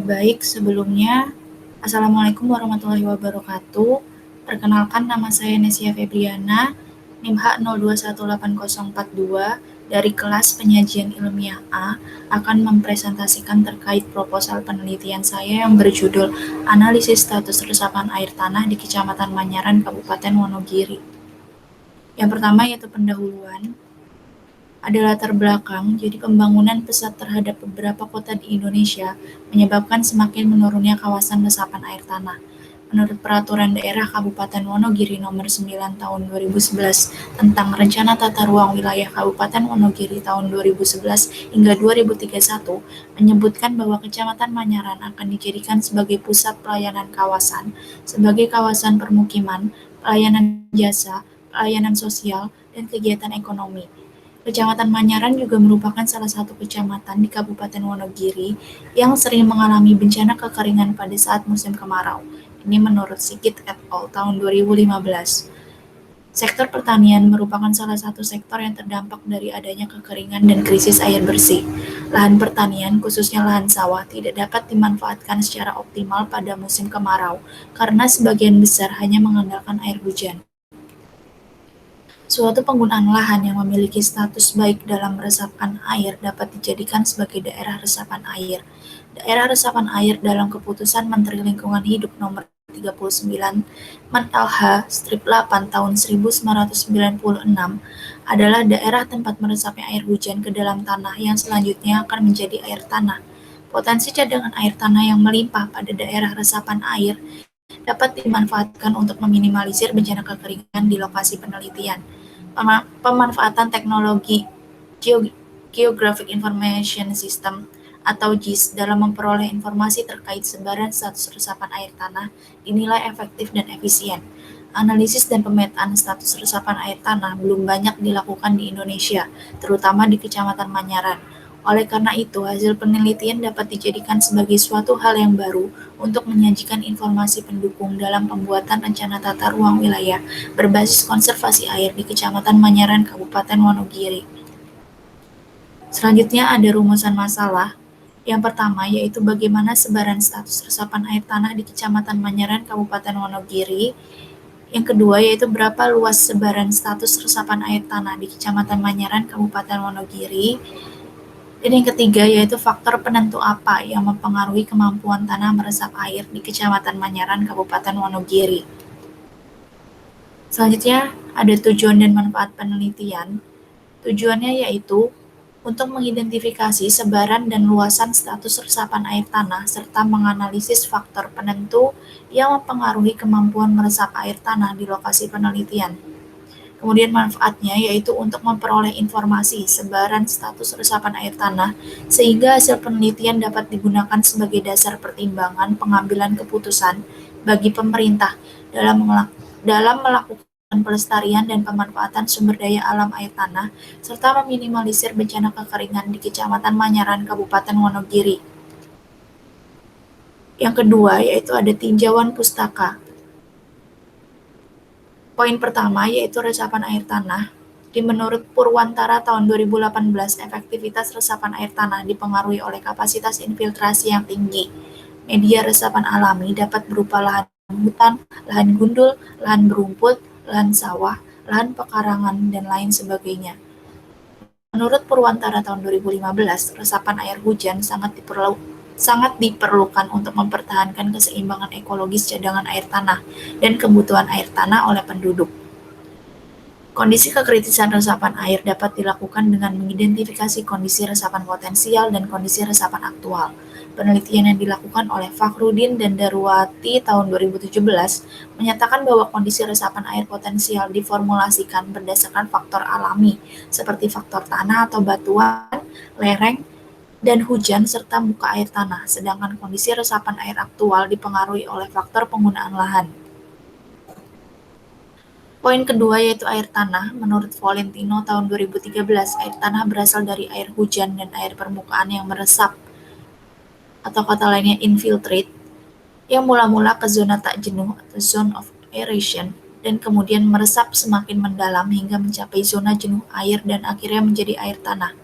Baik, sebelumnya, Assalamualaikum warahmatullahi wabarakatuh. Perkenalkan, nama saya Nesia Febriana, NIM H021804 dari kelas penyajian ilmiah A, akan mempresentasikan terkait proposal penelitian saya yang berjudul Analisis Status Resapan Air Tanah di Kecamatan Manyaran, Kabupaten Wonogiri. Yang pertama yaitu pendahuluan. Ada latar belakang, jadi pembangunan pesat terhadap beberapa kota di Indonesia menyebabkan semakin menurunnya kawasan resapan air tanah. Menurut Peraturan Daerah Kabupaten Wonogiri Nomor 9 Tahun 2011 tentang Rencana Tata Ruang Wilayah Kabupaten Wonogiri tahun 2011 hingga 2031 menyebutkan bahwa Kecamatan Manyaran akan dijadikan sebagai pusat pelayanan kawasan, sebagai kawasan permukiman, pelayanan jasa, pelayanan sosial, dan kegiatan ekonomi. Kecamatan Manyaran juga merupakan salah satu kecamatan di Kabupaten Wonogiri yang sering mengalami bencana kekeringan pada saat musim kemarau. Ini menurut Sigit et al. Tahun 2015. Sektor pertanian merupakan salah satu sektor yang terdampak dari adanya kekeringan dan krisis air bersih. Lahan pertanian, khususnya lahan sawah, tidak dapat dimanfaatkan secara optimal pada musim kemarau karena sebagian besar hanya mengandalkan air hujan. Suatu penggunaan lahan yang memiliki status baik dalam meresapkan air dapat dijadikan sebagai daerah resapan air. Daerah resapan air dalam Keputusan Menteri Lingkungan Hidup Nomor 39 Men-LH-8 Tahun 1996 adalah daerah tempat meresapnya air hujan ke dalam tanah yang selanjutnya akan menjadi air tanah. Potensi cadangan air tanah yang melimpah pada daerah resapan air dapat dimanfaatkan untuk meminimalisir bencana kekeringan di lokasi penelitian. Pemanfaatan teknologi Geographic Information System atau GIS dalam memperoleh informasi terkait sebaran status resapan air tanah dinilai efektif dan efisien. Analisis dan pemetaan status resapan air tanah belum banyak dilakukan di Indonesia, terutama di Kecamatan Manyaran. Oleh karena itu, hasil penelitian dapat dijadikan sebagai suatu hal yang baru untuk menyajikan informasi pendukung dalam pembuatan rencana tata ruang wilayah berbasis konservasi air di Kecamatan Manyaran, Kabupaten Wonogiri. Selanjutnya ada rumusan masalah. Yang pertama yaitu bagaimana sebaran status resapan air tanah di Kecamatan Manyaran, Kabupaten Wonogiri. Yang kedua yaitu berapa luas sebaran status resapan air tanah di Kecamatan Manyaran, Kabupaten Wonogiri. Dan yang ketiga yaitu faktor penentu apa yang mempengaruhi kemampuan tanah meresap air di Kecamatan Manyaran, Kabupaten Wonogiri. Selanjutnya ada tujuan dan manfaat penelitian. Tujuannya yaitu untuk mengidentifikasi sebaran dan luasan status resapan air tanah serta menganalisis faktor penentu yang mempengaruhi kemampuan meresap air tanah di lokasi penelitian. Kemudian manfaatnya yaitu untuk memperoleh informasi sebaran status resapan air tanah sehingga hasil penelitian dapat digunakan sebagai dasar pertimbangan pengambilan keputusan bagi pemerintah dalam melakukan pelestarian dan pemanfaatan sumber daya alam air tanah serta meminimalisir bencana kekeringan di Kecamatan Manyaran, Kabupaten Wonogiri. Yang kedua yaitu ada tinjauan pustaka. Poin pertama yaitu resapan air tanah. Menurut Purwantara tahun 2018, efektivitas resapan air tanah dipengaruhi oleh kapasitas infiltrasi yang tinggi. Media resapan alami dapat berupa lahan hutan, lahan gundul, lahan berumput, lahan sawah, lahan pekarangan, dan lain sebagainya. Menurut Purwantara tahun 2015, resapan air hujan sangat diperlukan untuk mempertahankan keseimbangan ekologis cadangan air tanah dan kebutuhan air tanah oleh penduduk. Kondisi kekritisan resapan air dapat dilakukan dengan mengidentifikasi kondisi resapan potensial dan kondisi resapan aktual. Penelitian yang dilakukan oleh Fakhrudin dan Darwati tahun 2017 menyatakan bahwa kondisi resapan air potensial diformulasikan berdasarkan faktor alami seperti faktor tanah atau batuan, lereng, dan hujan serta muka air tanah, sedangkan kondisi resapan air aktual dipengaruhi oleh faktor penggunaan lahan. Poin kedua yaitu air tanah. Menurut Valentino tahun 2013, air tanah berasal dari air hujan dan air permukaan yang meresap, atau kata lainnya infiltrate, yang mula-mula ke zona tak jenuh atau zone of aeration, dan kemudian meresap semakin mendalam hingga mencapai zona jenuh air dan akhirnya menjadi air tanah.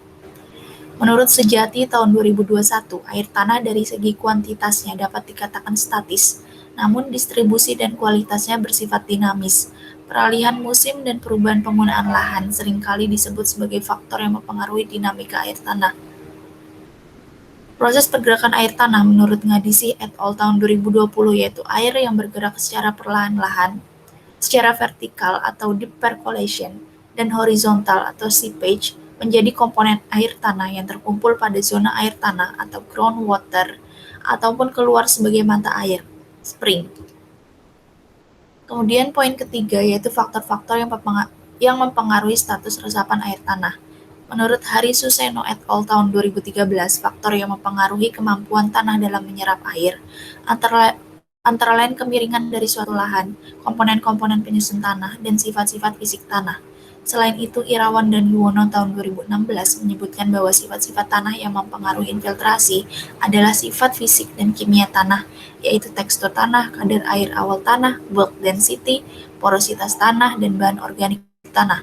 Menurut Sejati tahun 2021, air tanah dari segi kuantitasnya dapat dikatakan statis, namun distribusi dan kualitasnya bersifat dinamis. Peralihan musim dan perubahan penggunaan lahan seringkali disebut sebagai faktor yang mempengaruhi dinamika air tanah. Proses pergerakan air tanah menurut Ngadisi et al. Tahun 2020 yaitu air yang bergerak secara perlahan-lahan, secara vertikal atau deep percolation, dan horizontal atau seepage menjadi komponen air tanah yang terkumpul pada zona air tanah atau groundwater ataupun keluar sebagai mata air, spring. Kemudian poin ketiga yaitu faktor-faktor yang mempengaruhi status resapan air tanah. Menurut Hari Suseno et al. Tahun 2013, faktor yang mempengaruhi kemampuan tanah dalam menyerap air antara lain kemiringan dari suatu lahan, komponen-komponen penyusun tanah, dan sifat-sifat fisik tanah. Selain itu, Irawan dan Yuwono tahun 2016 menyebutkan bahwa sifat-sifat tanah yang mempengaruhi infiltrasi adalah sifat fisik dan kimia tanah, yaitu tekstur tanah, kadar air awal tanah, bulk density, porositas tanah, dan bahan organik tanah.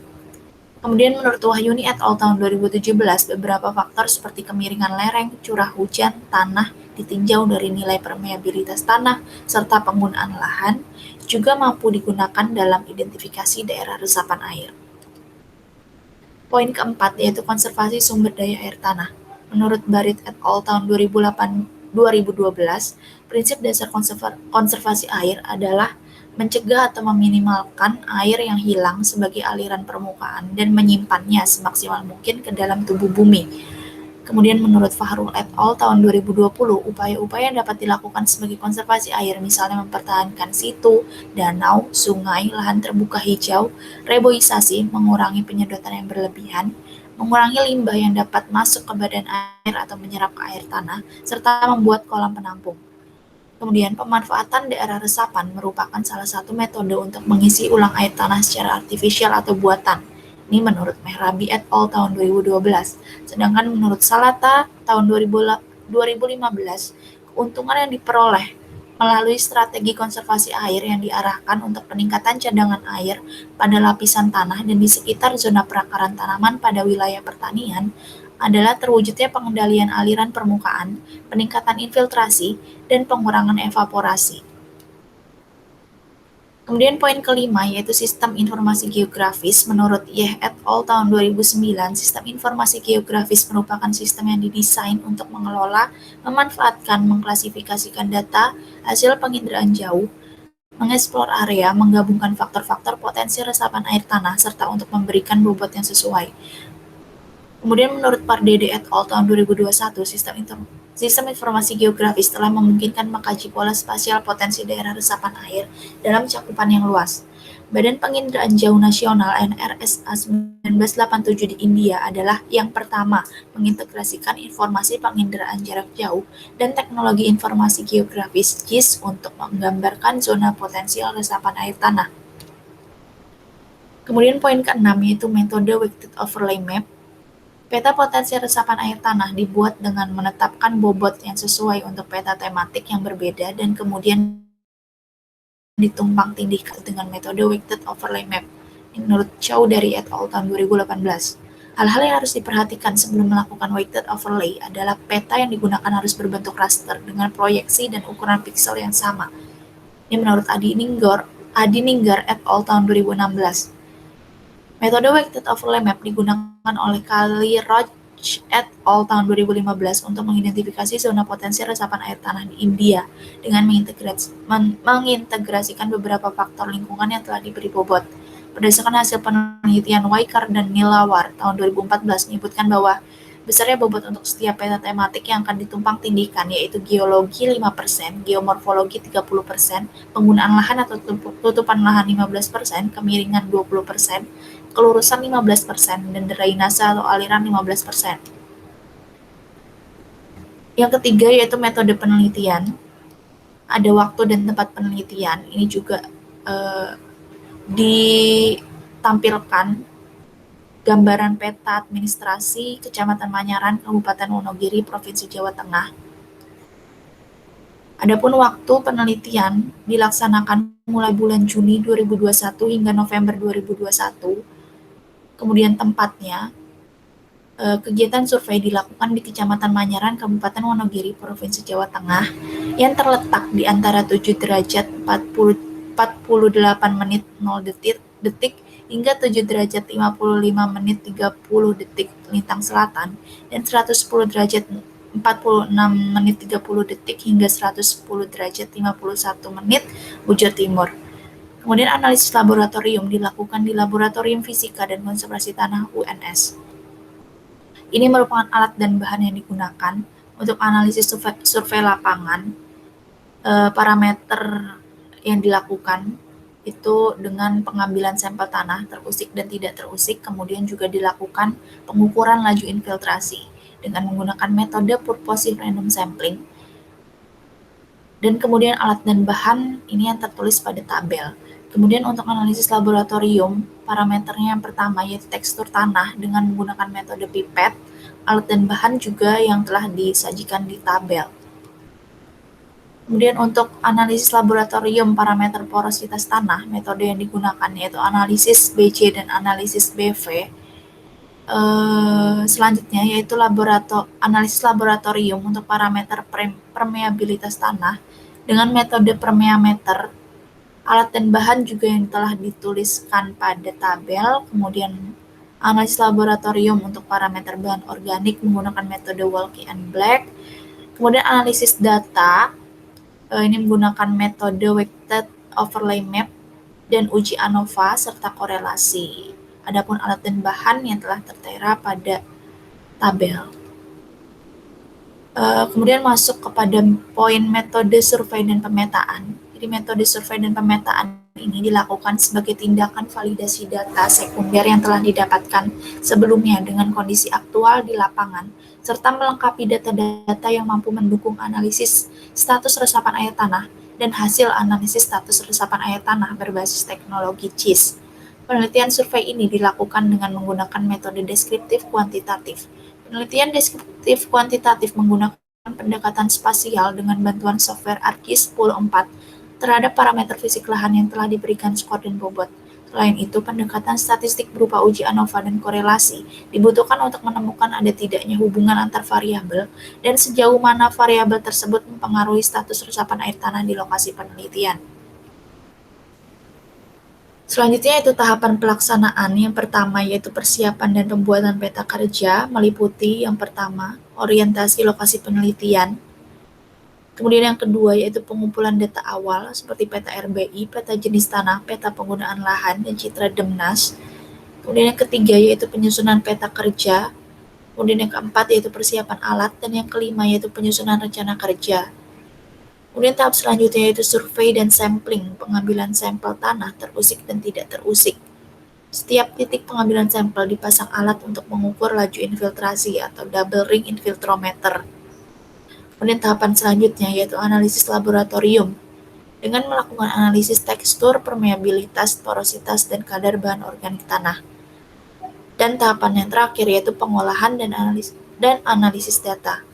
Kemudian menurut Wahyuni et al. Tahun 2017, beberapa faktor seperti kemiringan lereng, curah hujan, tanah, ditinjau dari nilai permeabilitas tanah, serta penggunaan lahan, juga mampu digunakan dalam identifikasi daerah resapan air. Poin keempat yaitu konservasi sumber daya air tanah. Menurut Barit et al. Tahun 2012, prinsip dasar konservasi air adalah mencegah atau meminimalkan air yang hilang sebagai aliran permukaan dan menyimpannya semaksimal mungkin ke dalam tubuh bumi. Kemudian menurut Fahrul et al. Tahun 2020, upaya-upaya yang dapat dilakukan sebagai konservasi air misalnya mempertahankan situ, danau, sungai, lahan terbuka hijau, reboisasi, mengurangi penyedotan yang berlebihan, mengurangi limbah yang dapat masuk ke badan air atau menyerap ke air tanah, serta membuat kolam penampung. Kemudian pemanfaatan daerah resapan merupakan salah satu metode untuk mengisi ulang air tanah secara artifisial atau buatan. Ini menurut Mehrabi et al. Tahun 2012. Sedangkan menurut Salata tahun 2015, keuntungan yang diperoleh melalui strategi konservasi air yang diarahkan untuk peningkatan cadangan air pada lapisan tanah dan di sekitar zona perakaran tanaman pada wilayah pertanian adalah terwujudnya pengendalian aliran permukaan, peningkatan infiltrasi, dan pengurangan evaporasi. Kemudian poin kelima yaitu sistem informasi geografis. Menurut Yeh et al. Tahun 2009, sistem informasi geografis merupakan sistem yang didesain untuk mengelola, memanfaatkan, mengklasifikasikan data, hasil penginderaan jauh, mengeksplor area, menggabungkan faktor-faktor potensi resapan air tanah, serta untuk memberikan bobot yang sesuai. Kemudian menurut Pardede et al. Tahun 2021, Sistem informasi geografis telah memungkinkan mengkaji pola spasial potensi daerah resapan air dalam cakupan yang luas. Badan Penginderaan Jauh Nasional (NRSA) 1987 di India adalah yang pertama mengintegrasikan informasi penginderaan jarak jauh dan teknologi informasi geografis (GIS) untuk menggambarkan zona potensial resapan air tanah. Kemudian poin keenam yaitu metode Weighted Overlay Map. Peta potensi resapan air tanah dibuat dengan menetapkan bobot yang sesuai untuk peta tematik yang berbeda dan kemudian ditumpang tindihkan dengan metode Weighted Overlay Map. Menurut Chow dari et al. Tahun 2018. Hal-hal yang harus diperhatikan sebelum melakukan Weighted Overlay adalah peta yang digunakan harus berbentuk raster dengan proyeksi dan ukuran piksel yang sama. Ini menurut Adi Ninggar et al. Tahun 2016. Metode Weighted Overlay Map digunakan oleh Kali Roch et al. Tahun 2015 untuk mengidentifikasi zona potensi resapan air tanah di India dengan mengintegrasikan beberapa faktor lingkungan yang telah diberi bobot. Berdasarkan hasil penelitian Waikar dan Nilawar tahun 2014 menyebutkan bahwa besarnya bobot untuk setiap peta tematik yang akan ditumpang tindihkan yaitu geologi 5%, geomorfologi 30%, penggunaan lahan atau tutupan lahan 15%, kemiringan 20%, kelurusan 15%, dan drainase atau aliran 15%. Yang ketiga yaitu metode penelitian. Ada waktu dan tempat penelitian. Ini juga ditampilkan gambaran peta administrasi Kecamatan Manyaran, Kabupaten Wonogiri, Provinsi Jawa Tengah. Adapun waktu penelitian dilaksanakan mulai bulan Juni 2021 hingga November 2021. Kemudian tempatnya Kegiatan survei dilakukan di Kecamatan Manyaran, Kabupaten Wonogiri, Provinsi Jawa Tengah, yang terletak di antara 7 derajat 48 menit 0 detik hingga 7 derajat 55 menit 30 detik lintang selatan dan 110 derajat 46 menit 30 detik hingga 110 derajat 51 menit bujur timur. Kemudian analisis laboratorium dilakukan di Laboratorium Fisika dan Konservasi Tanah UNS. Ini merupakan alat dan bahan yang digunakan untuk analisis survei lapangan. Parameter yang dilakukan itu dengan pengambilan sampel tanah terusik dan tidak terusik, kemudian juga dilakukan pengukuran laju infiltrasi dengan menggunakan metode purposive random sampling. Dan kemudian alat dan bahan ini yang tertulis pada tabel. Kemudian untuk analisis laboratorium, parameternya yang pertama yaitu tekstur tanah dengan menggunakan metode pipet. Alat dan bahan juga yang telah disajikan di tabel. Kemudian untuk analisis laboratorium parameter porositas tanah, metode yang digunakan yaitu analisis BC dan analisis BV. Selanjutnya yaitu analisis laboratorium untuk parameter permeabilitas tanah dengan metode permeameter. Alat dan bahan juga yang telah dituliskan pada tabel. Kemudian analisis laboratorium untuk parameter bahan organik menggunakan metode Walke and Black. Kemudian analisis data ini menggunakan metode weighted overlay map dan uji ANOVA serta korelasi. Adapun alat dan bahan yang telah tertera pada tabel. Kemudian masuk kepada poin metode survei dan pemetaan. Jadi metode survei dan pemetaan ini dilakukan sebagai tindakan validasi data sekunder yang telah didapatkan sebelumnya dengan kondisi aktual di lapangan, serta melengkapi data-data yang mampu mendukung analisis status resapan air tanah dan hasil analisis status resapan air tanah berbasis teknologi CIS. Penelitian survei ini dilakukan dengan menggunakan metode deskriptif kuantitatif. Penelitian deskriptif kuantitatif menggunakan pendekatan spasial dengan bantuan software ArcGIS Pool 4 terhadap parameter fisik lahan yang telah diberikan skor dan bobot. Selain itu, pendekatan statistik berupa uji ANOVA dan korelasi dibutuhkan untuk menemukan ada tidaknya hubungan antar variabel dan sejauh mana variabel tersebut mempengaruhi status resapan air tanah di lokasi penelitian. Selanjutnya itu tahapan pelaksanaan. Yang pertama yaitu persiapan dan pembuatan peta kerja, meliputi yang pertama orientasi lokasi penelitian. Kemudian yang kedua yaitu pengumpulan data awal seperti peta RBI, peta jenis tanah, peta penggunaan lahan, dan citra DEMNAS. Kemudian yang ketiga yaitu penyusunan peta kerja. Kemudian yang keempat yaitu persiapan alat, dan yang kelima yaitu penyusunan rencana kerja. Kemudian tahap selanjutnya yaitu survei dan sampling, pengambilan sampel tanah terusik dan tidak terusik. Setiap titik pengambilan sampel dipasang alat untuk mengukur laju infiltrasi atau double ring infiltrometer. Kemudian tahapan selanjutnya yaitu analisis laboratorium dengan melakukan analisis tekstur, permeabilitas, porositas, dan kadar bahan organik tanah. Dan tahapan yang terakhir yaitu pengolahan dan analisis data.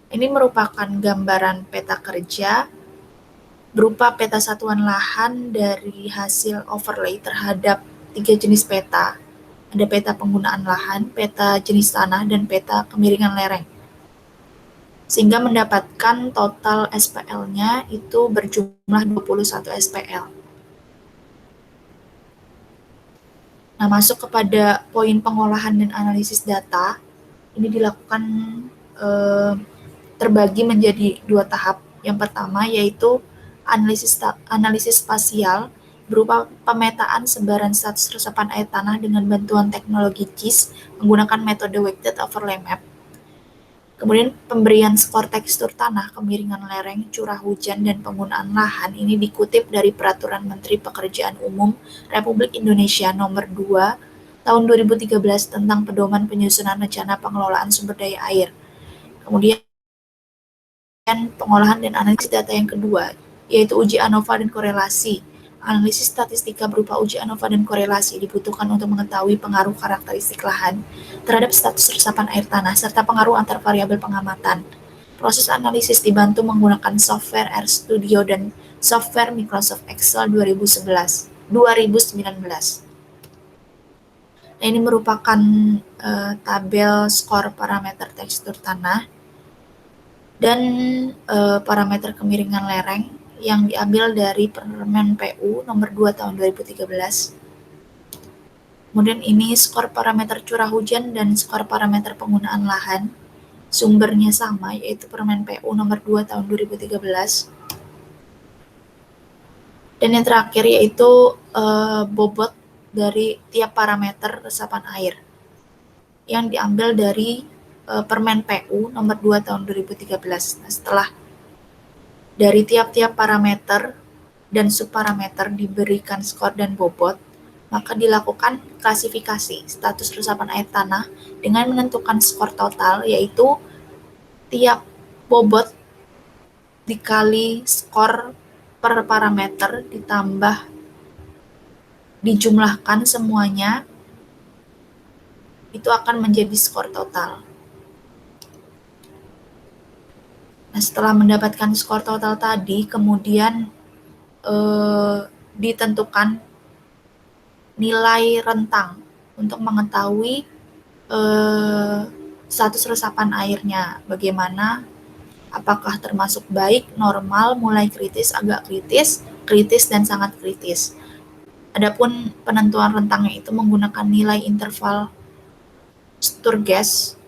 Ini merupakan gambaran peta kerja berupa peta satuan lahan dari hasil overlay terhadap 3 jenis peta. Ada peta penggunaan lahan, peta jenis tanah, dan peta kemiringan lereng. Sehingga mendapatkan total SPL-nya itu berjumlah 21 SPL. Nah, masuk kepada poin pengolahan dan analisis data, ini dilakukan terbagi menjadi 2 tahap. Yang pertama yaitu analisis spasial berupa pemetaan sebaran status resapan air tanah dengan bantuan teknologi CIS menggunakan metode weighted overlay map. Kemudian pemberian skor tekstur tanah, kemiringan lereng, curah hujan, dan penggunaan lahan ini dikutip dari Peraturan Menteri Pekerjaan Umum Republik Indonesia Nomor 2 Tahun 2013 tentang Pedoman Penyusunan Rencana Pengelolaan Sumber Daya Air. Kemudian pengolahan dan analisis data yang kedua, yaitu uji ANOVA dan korelasi. Analisis statistika berupa uji ANOVA dan korelasi dibutuhkan untuk mengetahui pengaruh karakteristik lahan terhadap status resapan air tanah serta pengaruh antar variabel pengamatan. Proses analisis dibantu menggunakan software RStudio dan software Microsoft Excel 2019. Ini merupakan tabel skor parameter tekstur tanah dan parameter kemiringan lereng yang diambil dari Permen PU nomor 2 tahun 2013. Kemudian ini skor parameter curah hujan dan skor parameter penggunaan lahan. Sumbernya sama, yaitu Permen PU nomor 2 tahun 2013. Dan yang terakhir yaitu bobot dari tiap parameter resapan air yang diambil dari Permen PU nomor 2 tahun 2013. Nah, setelah dari tiap-tiap parameter dan subparameter diberikan skor dan bobot, maka dilakukan klasifikasi status resapan air tanah dengan menentukan skor total, yaitu tiap bobot dikali skor per parameter ditambah dijumlahkan semuanya, itu akan menjadi skor total. Nah, setelah mendapatkan skor total tadi, kemudian ditentukan nilai rentang untuk mengetahui status resapan airnya, bagaimana, apakah termasuk baik, normal, mulai kritis, agak kritis, kritis, dan sangat kritis. Adapun penentuan rentangnya itu menggunakan nilai interval Sturges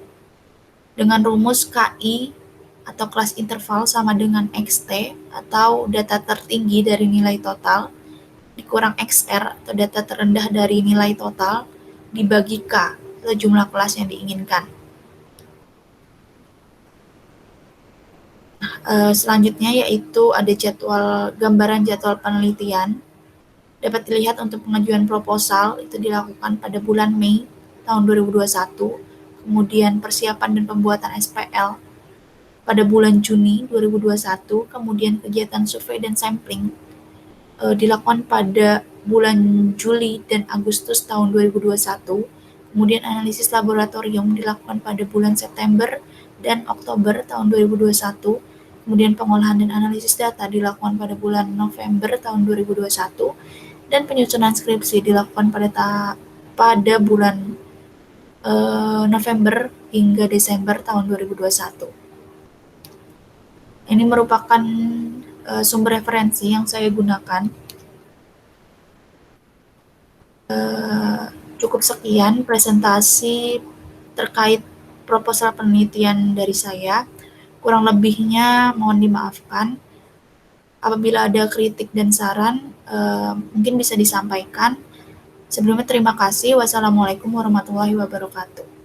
dengan rumus KI atau kelas interval sama dengan XT atau data tertinggi dari nilai total dikurang XR atau data terendah dari nilai total dibagi K atau jumlah kelas yang diinginkan. Selanjutnya yaitu ada gambaran jadwal penelitian. Dapat dilihat untuk pengajuan proposal itu dilakukan pada bulan Mei tahun 2021, kemudian persiapan dan pembuatan SPL pada bulan Juni 2021, kemudian kegiatan survei dan sampling dilakukan pada bulan Juli dan Agustus tahun 2021, kemudian analisis laboratorium dilakukan pada bulan September dan Oktober tahun 2021, kemudian pengolahan dan analisis data dilakukan pada bulan November tahun 2021, dan penyusunan skripsi dilakukan pada bulan November hingga Desember tahun 2021. Ini merupakan sumber referensi yang saya gunakan. Cukup sekian presentasi terkait proposal penelitian dari saya. Kurang lebihnya mohon dimaafkan. Apabila ada kritik dan saran, mungkin bisa disampaikan. Sebelumnya terima kasih. Wassalamualaikum warahmatullahi wabarakatuh.